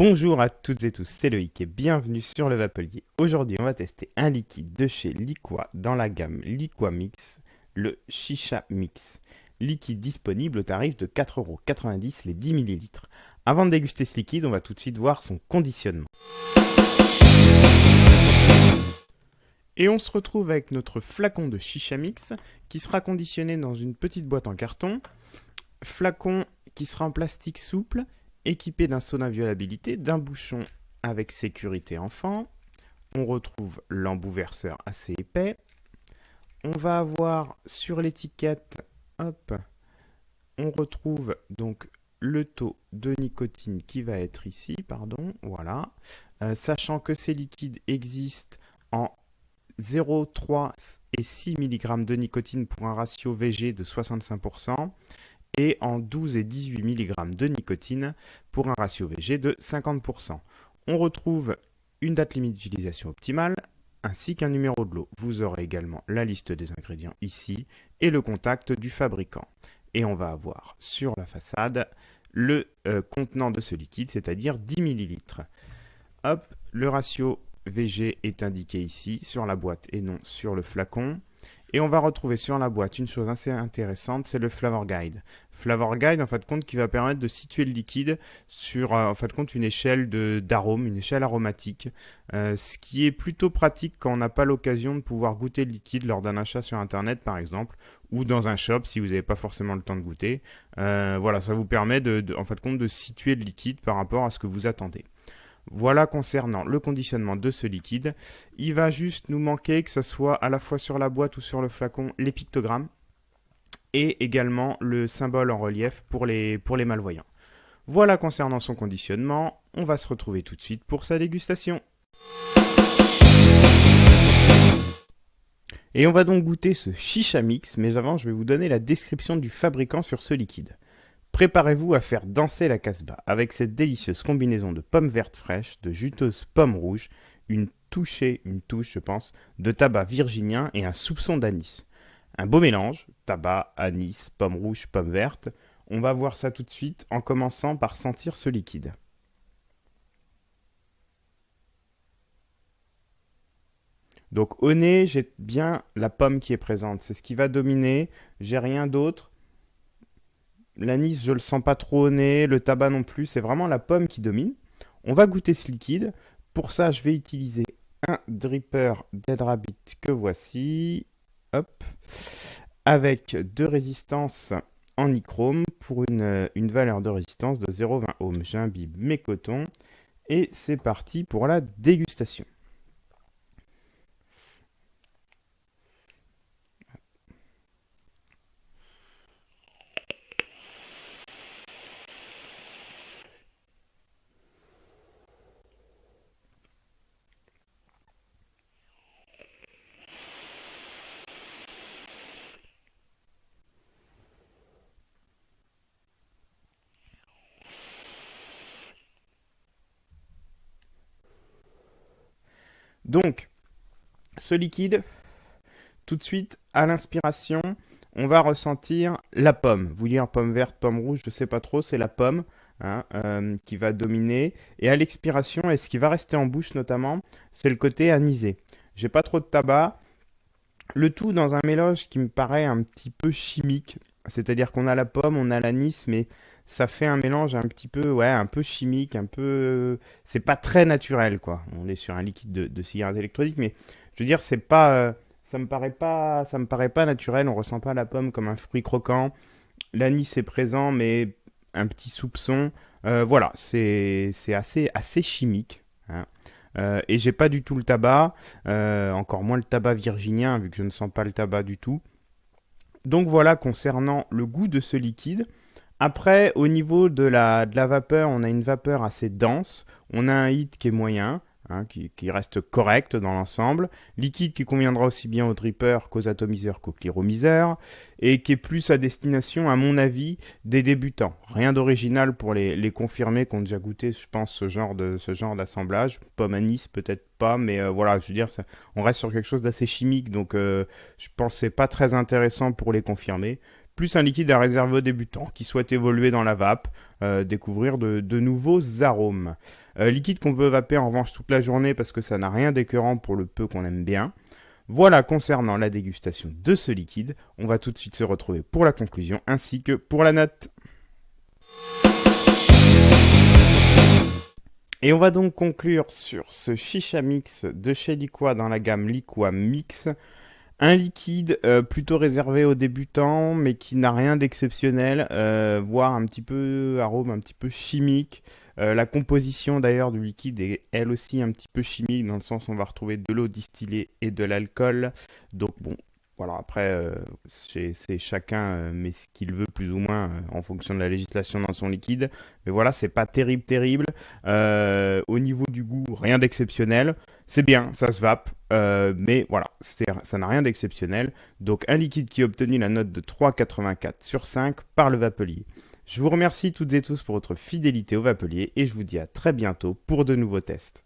Bonjour à toutes et tous, c'est Loïc et bienvenue sur le Vapelier. Aujourd'hui, on va tester un liquide de chez Liqua dans la gamme Liqua Mix, le Chicha Mix. Liquide disponible au tarif de 4,90 € les 10 ml. Avant de déguster ce liquide, on va tout de suite voir son conditionnement. Et on se retrouve avec notre flacon de Chicha Mix qui sera conditionné dans une petite boîte en carton. Flacon qui sera en plastique souple, équipé d'un sauna violabilité, d'un bouchon avec sécurité enfant. On retrouve l'embout verseur assez épais. On va avoir sur l'étiquette, on retrouve donc le taux de nicotine qui va être ici, voilà. Sachant que ces liquides existent en 0,3 et 6 mg de nicotine pour un ratio VG de 65%. Et en 12 et 18 mg de nicotine pour un ratio VG de 50%. On retrouve une date limite d'utilisation optimale ainsi qu'un numéro de lot. Vous aurez également la liste des ingrédients ici et le contact du fabricant. Et on va avoir sur la façade le contenant de ce liquide, c'est-à-dire 10 ml. Le ratio VG est indiqué ici sur la boîte et non sur le flacon. Et on va retrouver sur la boîte une chose assez intéressante, c'est le Flavor Guide. Flavor Guide, en fin de compte, qui va permettre de situer le liquide sur, en fin de compte, une échelle d'arôme, une échelle aromatique. Ce qui est plutôt pratique quand on n'a pas l'occasion de pouvoir goûter le liquide lors d'un achat sur Internet, par exemple, ou dans un shop si vous n'avez pas forcément le temps de goûter. Voilà, ça vous permet, en fin de compte, de situer le liquide par rapport à ce que vous attendez. Voilà concernant le conditionnement de ce liquide. Il va juste nous manquer que ce soit à la fois sur la boîte ou sur le flacon les pictogrammes et également le symbole en relief pour les malvoyants. Voilà concernant son conditionnement. On va se retrouver tout de suite pour sa dégustation. Et on va donc goûter ce Chicha Mix, mais avant je vais vous donner la description du fabricant sur ce liquide. Préparez-vous à faire danser la Casbah avec cette délicieuse combinaison de pommes vertes fraîches, de juteuses pommes rouges, une touche, je pense, de tabac virginien et un soupçon d'anis. Un beau mélange, tabac, anis, pommes rouges, pommes vertes. On va voir ça tout de suite en commençant par sentir ce liquide. Donc au nez, j'ai bien la pomme qui est présente, c'est ce qui va dominer, j'ai rien d'autre. L'anis, je le sens pas trop au nez, le tabac non plus, c'est vraiment la pomme qui domine. On va goûter ce liquide. Pour ça, je vais utiliser un dripper Dead Rabbit que voici. Avec deux résistances en nichrome pour une valeur de résistance de 0,20 ohms. J'imbibe mes cotons et c'est parti pour la dégustation. Donc, ce liquide, tout de suite, à l'inspiration, on va ressentir la pomme. Vous dire pomme verte, pomme rouge, je ne sais pas trop, c'est la pomme qui va dominer. Et à l'expiration, et ce qui va rester en bouche notamment, c'est le côté anisé. J'ai pas trop de tabac. Le tout dans un mélange qui me paraît un petit peu chimique. C'est-à-dire qu'on a la pomme, on a l'anis, mais ça fait un mélange un petit peu, un peu chimique, un peu. C'est pas très naturel, quoi. On est sur un liquide de cigarette électronique, mais je veux dire, c'est pas. Ça me paraît pas naturel. On ressent pas la pomme comme un fruit croquant. L'anis est présent, mais un petit soupçon. Voilà, c'est assez chimique, hein. Et j'ai pas du tout le tabac, encore moins le tabac virginien, vu que je ne sens pas le tabac du tout. Donc voilà concernant le goût de ce liquide. Après, au niveau de la vapeur, on a une vapeur assez dense. On a un hit qui est moyen, qui reste correct dans l'ensemble. Liquide qui conviendra aussi bien au dripper qu'aux atomiseurs qu'aux cliromiseurs. Et qui est plus à destination, à mon avis, des débutants. Rien d'original pour les confirmés qui ont déjà goûté, je pense, ce genre d'assemblage. Pomme anis, peut-être pas, mais voilà, je veux dire, on reste sur quelque chose d'assez chimique. Donc, je pense que c'est pas très intéressant pour les confirmés. plus un liquide à réserver aux débutants qui souhaitent évoluer dans la vape, découvrir de nouveaux arômes. Liquide qu'on peut vaper en revanche toute la journée parce que ça n'a rien d'écœurant pour le peu qu'on aime bien. Voilà concernant la dégustation de ce liquide. On va tout de suite se retrouver pour la conclusion ainsi que pour la note. Et on va donc conclure sur ce Chicha Mix de chez Liqua dans la gamme Liqua Mix. Un liquide plutôt réservé aux débutants, mais qui n'a rien d'exceptionnel, voire un petit peu arôme un petit peu chimique. La composition d'ailleurs du liquide est elle aussi un petit peu chimique, dans le sens où on va retrouver de l'eau distillée et de l'alcool. Donc bon, voilà, après, c'est chacun met ce qu'il veut plus ou moins en fonction de la législation dans son liquide. Mais voilà, c'est pas terrible. Au niveau du goût, rien d'exceptionnel. C'est bien, ça se vape, mais voilà, ça n'a rien d'exceptionnel. Donc un liquide qui a obtenu la note de 3,84 sur 5 par le Vapelier. Je vous remercie toutes et tous pour votre fidélité au Vapelier et je vous dis à très bientôt pour de nouveaux tests.